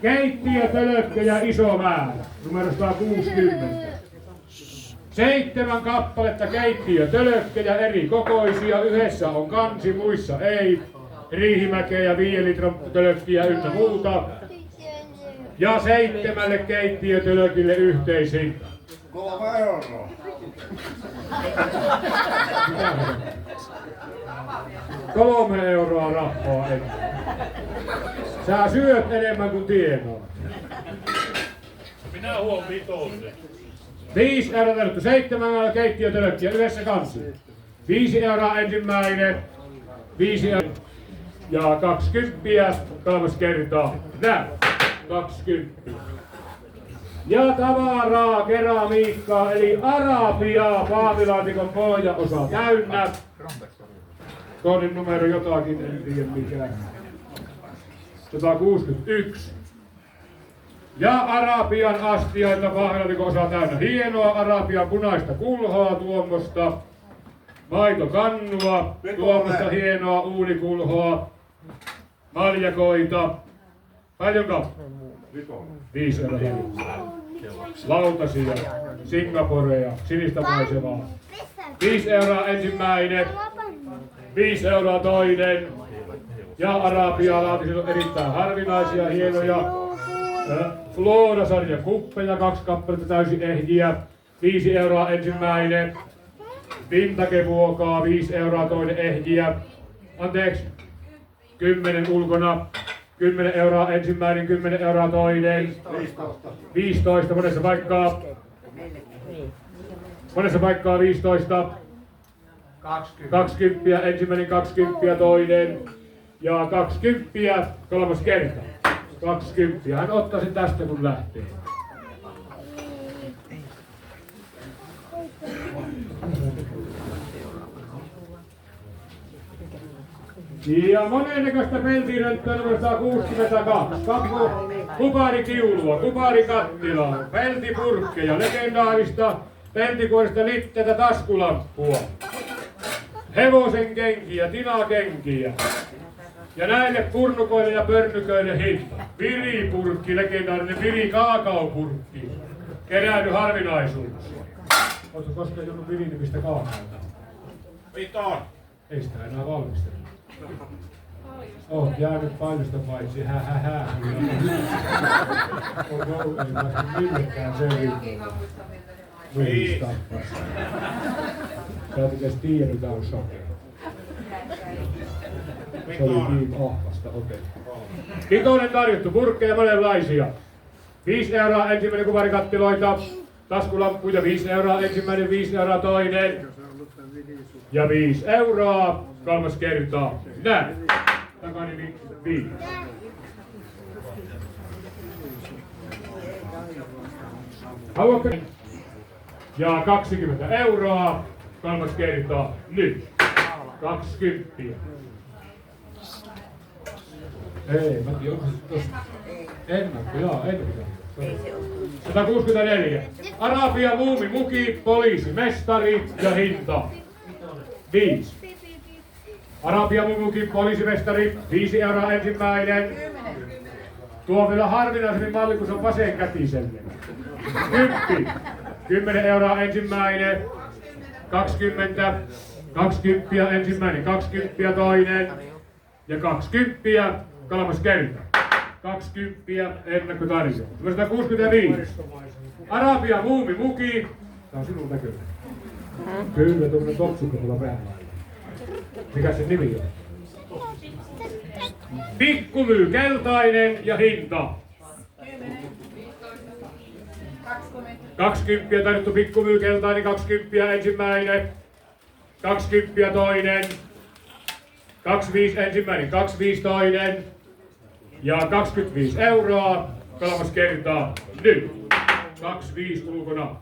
keittiötölkkejä iso määrä, numero 160. 7 kappaletta keittiötölkkejä eri kokoisia, yhdessä on kansi, muissa ei. Riihimäkeä ja 5 litran tölkkiä ynnä muuta. Ja 7 keittiötölkille yhteishinta. 3 euroa. 3 euroa rahaa enemmän. Sä syöt enemmän kuin tienaat. Minä huon vitosen. 5 euroa tarjottu, 7 keittiötölkkiä yhdessä kansi. 5 euroa ensimmäinen. 5 euroa. Ja 20 kolmas kertaa. Nää. 20. Ja tavaraa, keramiikkaa, eli arabiaa, paavilaatikon pohjaosa täynnä. Toinen numero jotakin, en tiedä mikä. 161. Ja arabian astioita, paavilaatikon osa täynnä. Hienoa arabian punaista kulhoa tuommoista. Maitokannua, tuommoista hienoa uunikulhoa. Maljakoita. Paljonko? 5 euroa. Lautasia, Singaporea, sinistä maisevaa. 5 euroa ensimmäinen, 5 euroa toinen. Ja arabia laatiset on erittäin harvinaisia, hienoja. Flora-sarja kuppeja, 2 kappaletta täysin ehjiä. 5 euroa ensimmäinen. Vintakevuokaa, 5 euroa toinen ehjiä. Anteeksi, 10 ulkona. 10 euroa ensimmäinen, 10 euroa toinen. 15, monessa paikkaa. Monessa paikkaa 15. 20 ensimmäinen, 20 toinen. Ja 20 kolmas kerta. 20. Hän ottaa sen tästä kun lähtee. Ja monennäköistä peltirönttöä numero 162. Kuparikiulua, kuparikattilaa, peltipurkkeja, legendaarista peltikuorista litteitä taskulampua, hevosen kenkiä, tinakenkiä. Ja näille purnukoille ja pörnyköille hinta. Viripurkki, legendaarinen virikaakaopurkki. Keräily harvinaisuuksia. Oletko koskaan juonut virinimistä kaakaota? Viton. Ei sitä enää valmistella. Oot jäänyt painosta paitsi hähähä. On joulu ei päästä millekään selviytyä. Muistappas. Sä et edes tiedä mitä on sokea. Se oli niin ahvasta otettu. Vitonen tarjottu, purkkeja monenlaisia. 5 euroa ensimmäinen kuvarikattiloita. Taskulampuja 5 euroa ensimmäinen, 5 euroa toinen. Ja 5 euroa kolmas kertaa. Näin. Takani 5. Haluatko? Ja 20 euroa kolmas kertaa. Nyt. 20. Ei, mä tiedän, onko se tosta? Ennakko, jaa, ennakko. 164. Arabia, muumi, muki, poliisi, mestari ja hinta. 5. Arabia, muumi, muki, poliisimestari, 5 euroa ensimmäinen. Tuo on vielä harvinaisemmin malli, kun se on vasenkätiselle. 10. 10 euroa ensimmäinen. 20. 20 ensimmäinen, 20 toinen. Ja 20 kolmas kerta. 20 ennakkotarjous. 165. Arabia, muumi, muki. Tää on sinun näköinen. Kyllä, tuommoinen topsukka tuolla päällä. Mikä se nimi on? Pikkumyy, keltainen ja hinta. 20 tarjottu pikkumyy, keltainen, 20 ensimmäinen. 20 toinen. 25 ensimmäinen, 25 toinen. Ja 25 euroa kolmas kertaa. Nyt. 25 ulkona.